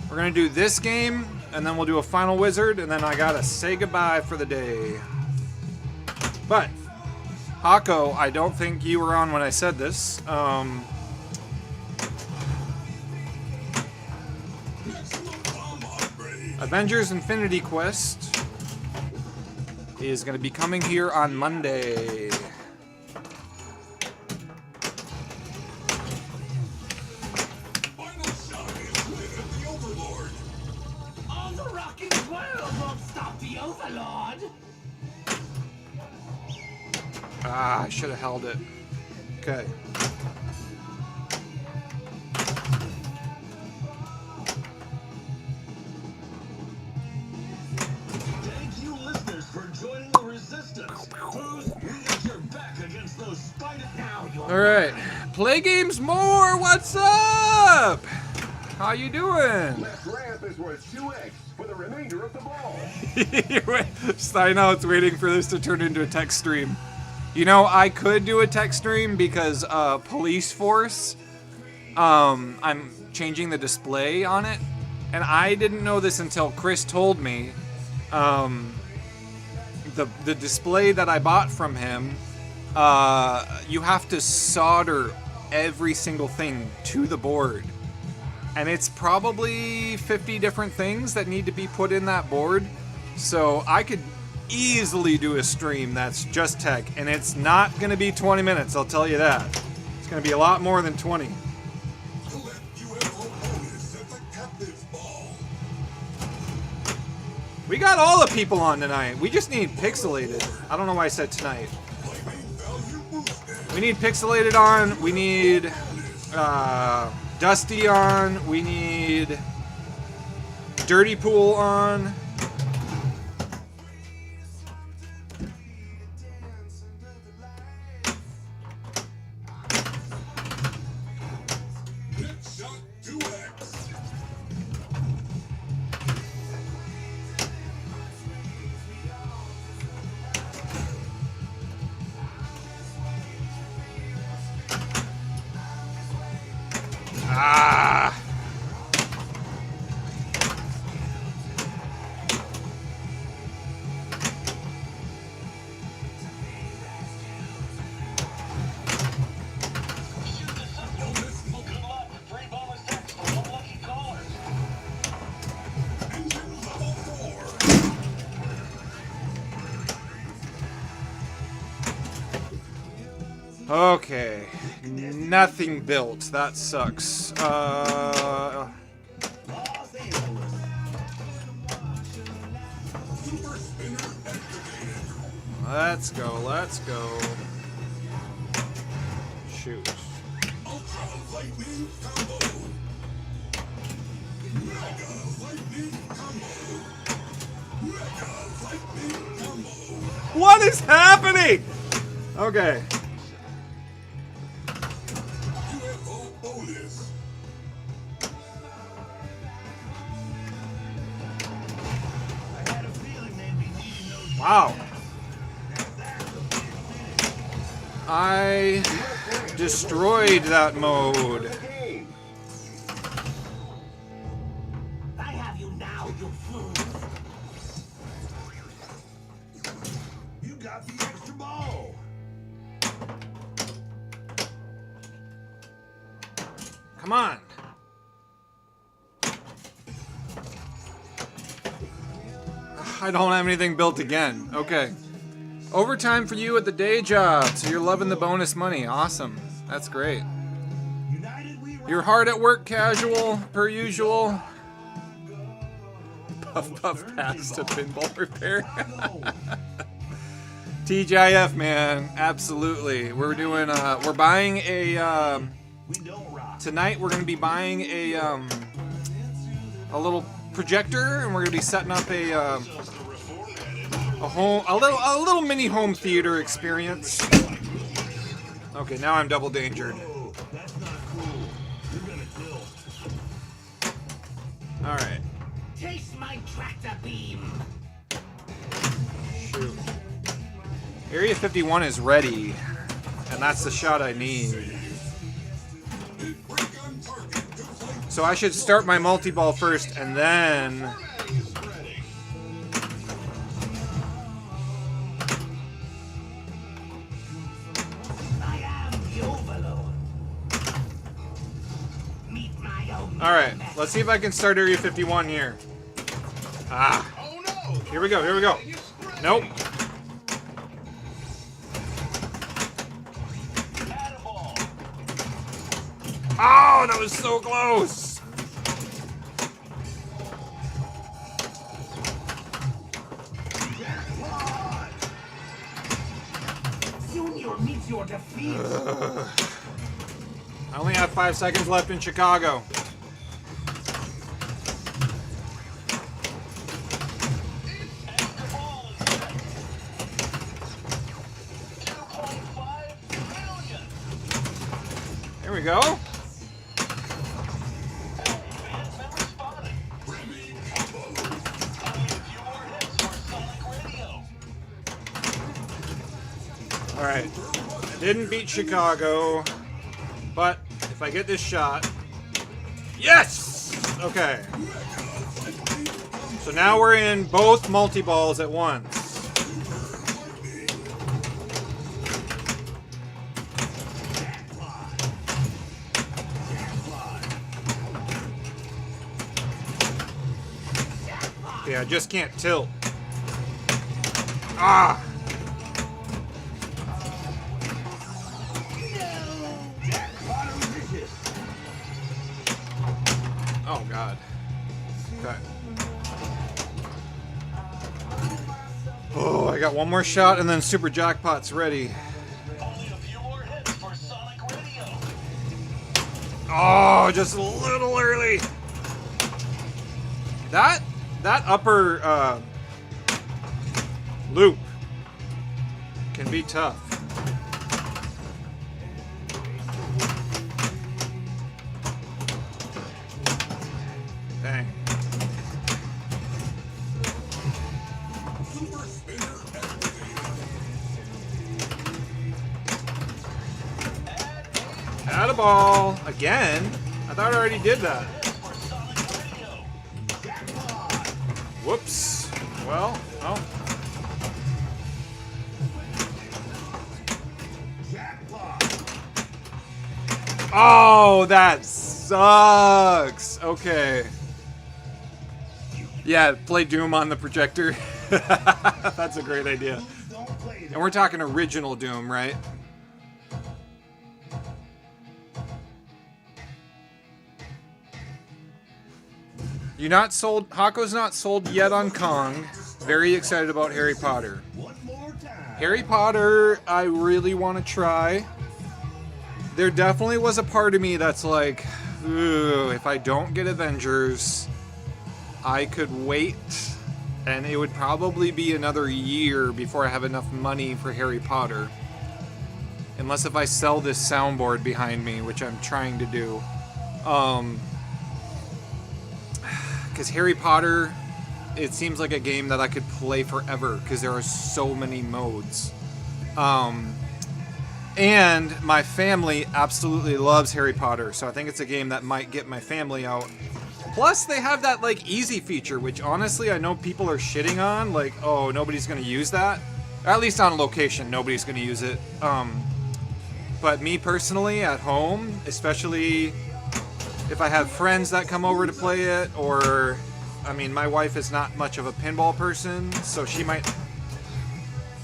We're gonna do this game, and then we'll do a final wizard, and then I gotta say goodbye for the day. But, Hako, I don't think you were on when I said this. Avengers Infinity Quest is going to be coming here on Monday. Final shot is lit at the Overlord. All the rocking world won't stop the Overlord. Ah, I should have held it. Okay. Thank you, listeners, for joining the resistance. Who's got your back against those spiders? Now you're All right. Play games more. What's up? How you doing? Left ramp is worth 2x for the remainder of the ball. I know it's waiting for this to turn into a text stream. You know, I could do a text stream because Police Force, I'm changing the display on it. And I didn't know this until Chris told me. The display that I bought from him, you have to solder every single thing to the board. And it's probably 50 different things that need to be put in that board. So I could easily do a stream that's just tech, and it's not going to be 20 minutes, I'll tell you that. It's going to be a lot more than 20. Collect UFO bonus at the captive ball. We got all the people on tonight. We just need Pixelated. I don't know why I said tonight. Claiming value boosted. We need Pixelated on. We need Dusty on. We need Dirty Pool on. Hit shot 2x. Ah! Bonus multiplier. 3 bonus decks for 1 lucky caller. Engine level 4. Okay. Nothing built. That sucks. Los Angeles. Super spinner activated. Let's go. Let's go. Shoot. Ultra lightning combo. Mega lightning combo. Mega lightning combo. What is happening? Okay. UFO bonus. I had a feeling they'd be needing those. Wow. I destroyed that mode. Game. I have you now, you fool. You got the extra ball. Come on. I don't have anything built again. Okay. Overtime for you at the day job, so you're loving the bonus money. Awesome. That's great. United we You're hard at work, casual, per usual. Puff puff pass to pinball repair. TGIF, man. Absolutely. We're doing, we're buying a, We don't rock. tonight we're going to be buying a little projector, and we're going to be setting up a little mini home theater experience. Okay, now I'm double dangered. Oh, that's not cool. You're gonna kill. All right. Taste my tractor beam. Shoot. Area 51 is ready, and that's the shot I need. So I should start my multi-ball first, and then... I am the Overlord. Meet my own. Alright, let's see if I can start Area 51 here. Ah. Oh no! Here we go, here we go. Nope. Oh, that was so close! Soon you'll meet your defeat. I only have 5 seconds left in Chicago. There we go. Alright. I didn't beat Chicago, but if I get this shot. Yes! Okay. So now we're in both multi-balls at once. Okay, I just can't tilt. Ah! Oh god. Okay. Oh, I got one more shot and then Super Jackpot's ready. Only a few more hits for Sonic Radio. Oh, just a little early. That upper loop can be tough. Dang. Super spinner activated. Add a ball again. I thought I already did that. Whoops. Well, oh. Oh, that sucks. Okay. Yeah, play Doom on the projector. That's a great idea. Don't play And we're talking original Doom, right? You're not sold. Hako's not sold yet on Kong. Very excited about Harry Potter. One more time. Harry Potter, I really want to try. There definitely was a part of me that's like, ooh, if I don't get Avengers, I could wait, and it would probably be another year before I have enough money for Harry Potter. Unless if I sell this soundboard behind me, which I'm trying to do. Because Harry Potter, it seems like a game that I could play forever because there are so many modes. And my family absolutely loves Harry Potter, so I think it's a game that might get my family out. Plus, they have that, like, easy feature, which honestly I know people are shitting on. Like, oh, nobody's going to use that. Or at least on location, nobody's going to use it. But me personally, at home, especially if I have friends that come over to play it, or, I mean, my wife is not much of a pinball person, so she might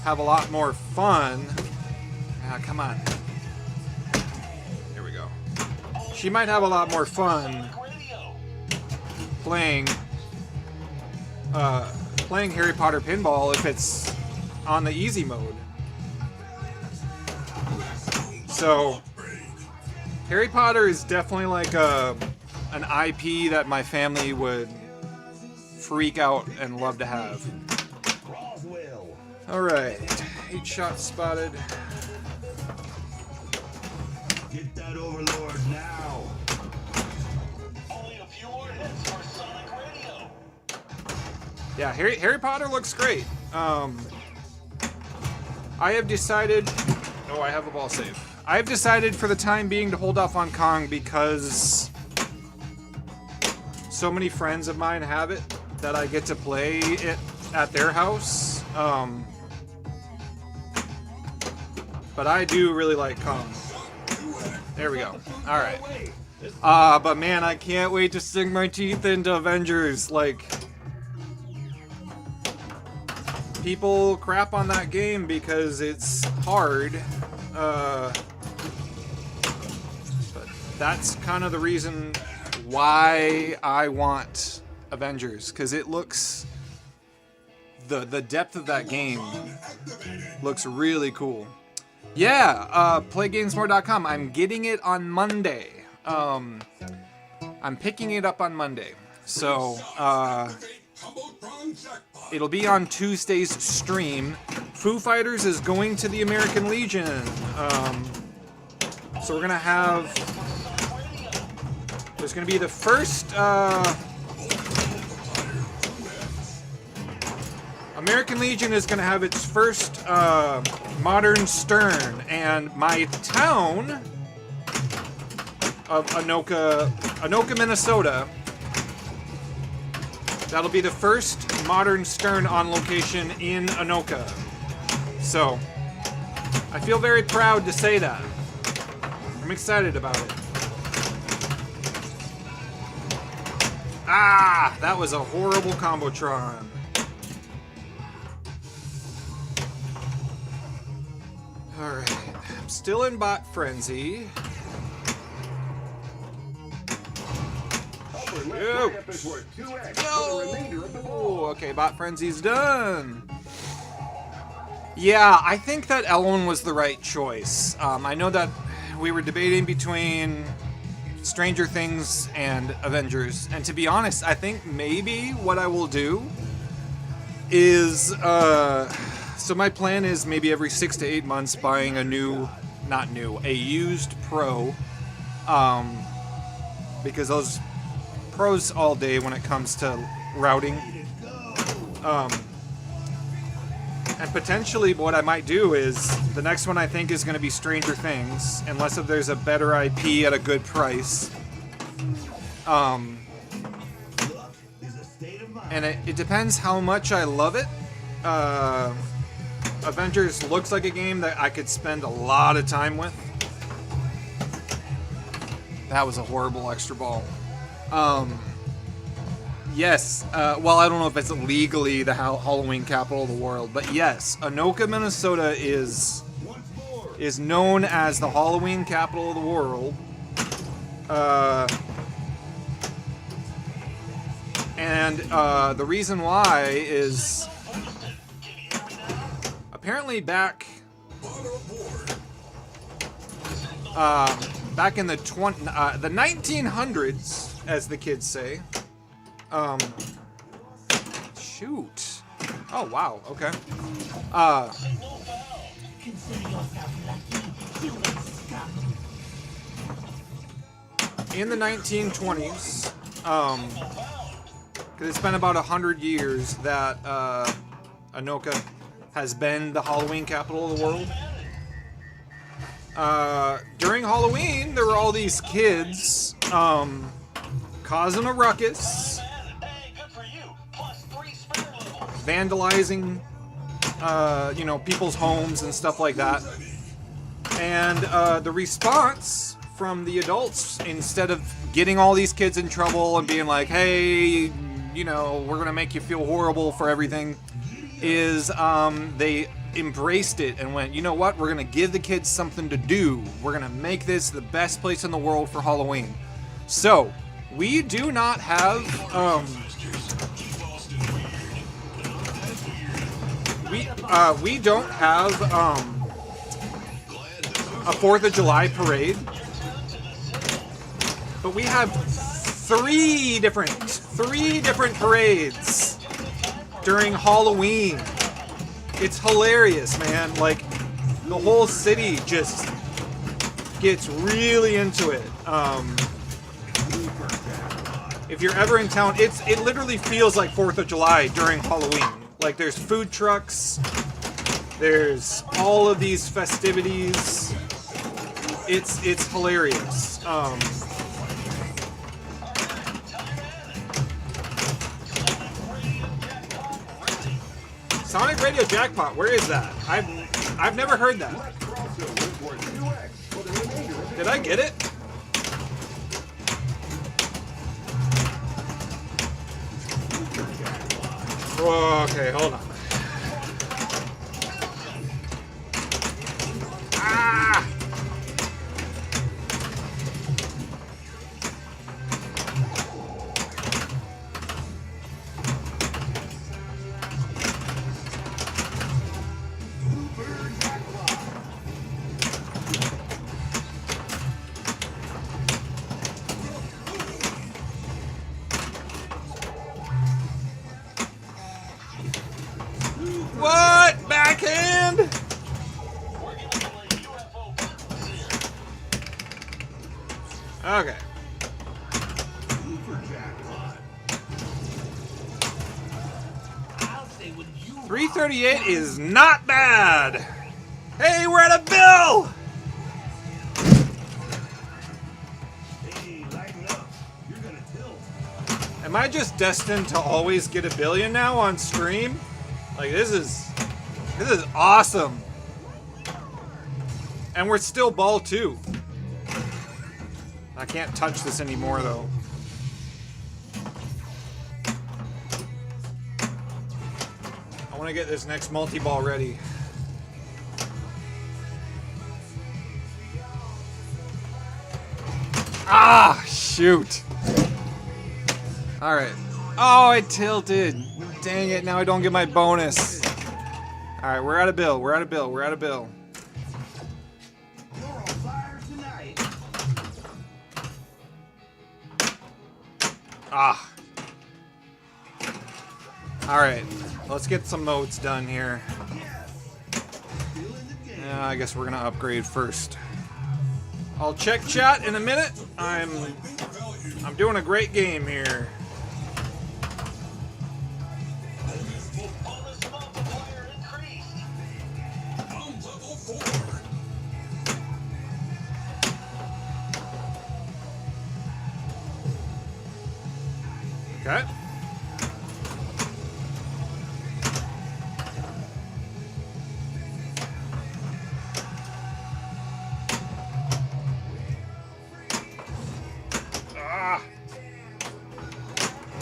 have a lot more fun. Come on. Here we go. She might have a lot more fun playing Harry Potter pinball if it's on the easy mode. So Harry Potter is definitely like an IP that my family would freak out and love to have. All right, 8 shots spotted. Get that overlord now. Only a few more hits for Sonic Radio. Yeah, Harry Potter looks great. I have decided... Oh, I have a ball save. I have decided for the time being to hold off on Kong because so many friends of mine have it that I get to play it at their house. But I do really like Kong. There we go. Alright. But man, I can't wait to sink my teeth into Avengers. Like, people crap on that game because it's hard. But that's kind of the reason why I want Avengers, because it looks... The depth of that game looks really cool. Yeah, playgamesmore.com. I'm getting it on Monday. I'm picking it up on Monday. So, it'll be on Tuesday's stream. Foo Fighters is going to the American Legion. So we're going to have... There's going to be the first... American Legion is going to have its first modern stern, and my town of Anoka, Minnesota, that'll be the first modern stern on location in Anoka. So, I feel very proud to say that. I'm excited about it. Ah, that was a horrible Combotron. Alright, I'm still in Bot Frenzy. No! Okay, Bot Frenzy's done. Yeah, I think that Elwyn was the right choice. I know that we were debating between Stranger Things and Avengers, and to be honest, I think maybe what I will do is... So my plan is maybe every 6 to 8 months buying a used Pro, because those Pros all day when it comes to routing. And potentially what I might do is, the next one I think is going to be Stranger Things, unless if there's a better IP at a good price. And it depends how much I love it. Avengers looks like a game that I could spend a lot of time with. That was a horrible extra ball. Yes, well, I don't know if it's legally the Halloween capital of the world, but yes, Anoka, Minnesota is known as the Halloween capital of the world. And the reason why is apparently back in the 1900s, as the kids say. Shoot. Oh wow. Okay. Consider yourself lucky, human scum. In the 1920s, because it's been about 100 years that Anoka has been the Halloween capital of the world. During Halloween, there were all these kids causing a ruckus, vandalizing, people's homes and stuff like that. And the response from the adults, instead of getting all these kids in trouble and being like, hey, we're gonna make you feel horrible for everything, is they embraced it and went, you know what, we're gonna give the kids something to do. We're gonna make this the best place in the world for Halloween. So we do not have we don't have a 4th of July parade, but we have three different parades during Halloween. It's hilarious, man. Like, the whole city just gets really into it. If you're ever in town, it literally feels like 4th of July during Halloween. Like, there's food trucks, there's all of these festivities. It's hilarious. Sonic Radio Jackpot, where is that? I've never heard that. Did I get it? Whoa, okay, hold on. Ah! What? Backhand? Okay. 338 is not bad. Hey, we're at a bill. Am I just destined to always get $1 billion now on stream? Like, this is awesome. And we're still ball 2. I can't touch this anymore though. I want to get this next multi-ball ready. Ah, shoot. All right. Oh, I tilted. Dang it, now I don't get my bonus. All right, we're at a bill. We're at a bill. We're at a bill. You're on fire tonight. Ah. All right, let's get some modes done here. Yeah, I guess we're gonna upgrade first. I'll check chat in a minute. I'm doing a great game here. Okay. Ah.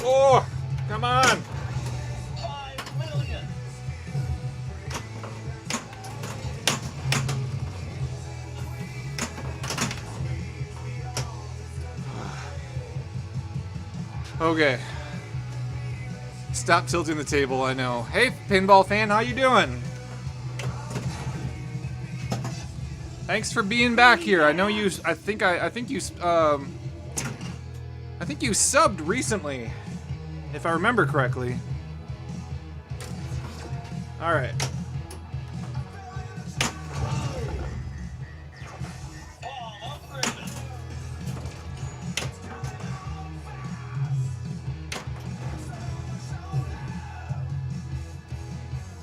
Oh, come on. 5 million. Okay. Stop tilting the table, I know. Hey, Pinball fan, how you doing? Thanks for being back here. I know you. I think you subbed recently, if I remember correctly. All right.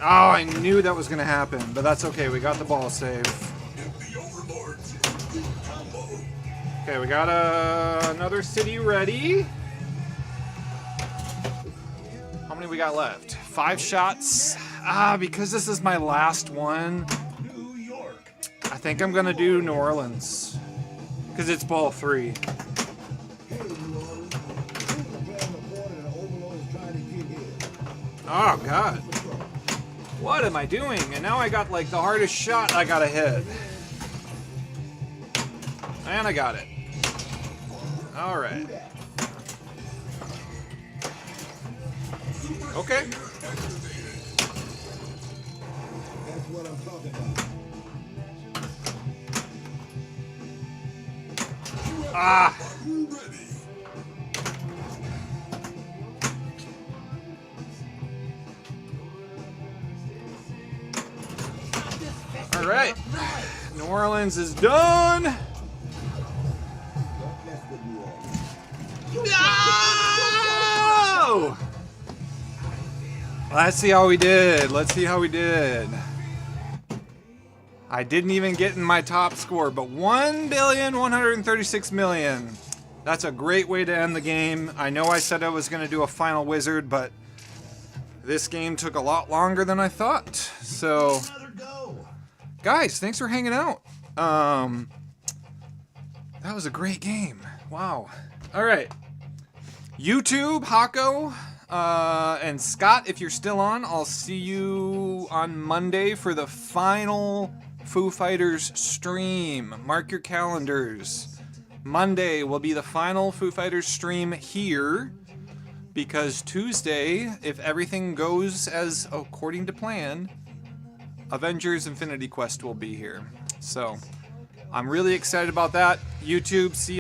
Oh, I knew that was gonna happen, but that's okay. We got the ball save. Okay, we got another city ready. How many we got left? 5 shots. Because this is my last one, I think I'm gonna do New Orleans. Because it's ball 3. Oh, God. What am I doing? And now I got, like, the hardest shot I gotta hit. And I got it. All right. Okay. That's what I'm talking about. Ah. All right. New Orleans is done. No! Let's see how we did. Let's see how we did. I didn't even get in my top score, but 1,136,000,000. That's a great way to end the game. I know I said I was going to do a final wizard, but this game took a lot longer than I thought. So, guys, thanks for hanging out. That was a great game. Wow. All right. YouTube, Hako, and Scott, if you're still on, I'll see you on Monday for the final Foo Fighters stream. Mark your calendars. Monday will be the final Foo Fighters stream here, because Tuesday, if everything goes as according to plan, Avengers Infinity Quest will be here. So, I'm really excited about that. YouTube, see you.